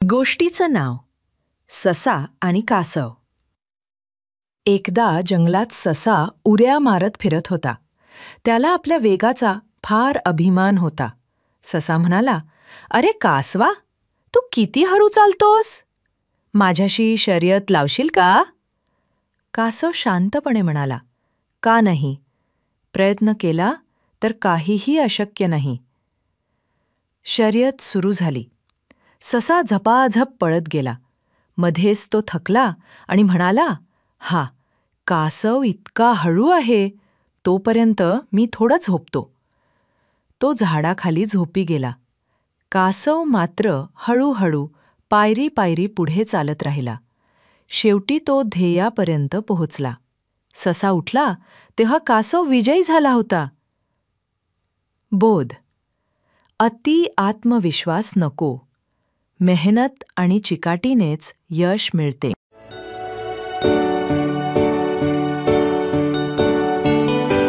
गोष्टीचं नाव ससा आणि कासव. एकदा जंगलात ससा उड्या मारत फिरत होता. त्याला आपल्या वेगाचा फार अभिमान होता. ससा म्हणाला, "अरे कासवा, तू किती हळू चालतोस? माझ्याशी शर्यत लावशील का?" कासव शांतपणे म्हणाला, "का नाही? प्रयत्न केला तर काहीही अशक्य नाही." शर्यत सुरू झाली. ससा झपाझप पळत गेला. मध्येच तो थकला आणि म्हणाला, "हा, कासव इतका हळू आहे, तोपर्यंत मी थोडं झोपतो." तो झाडाखाली झोपी गेला. कासव मात्र हळूहळू पायरी पायरी पुढे चालत राहिला. शेवटी तो ध्येयापर्यंत पोहोचला. ससा उठला तेव्हा कासव विजयी झाला होता. बोध: अति आत्मविश्वास नको. मेहनत आणि चिकाटीनेच यश मिळते.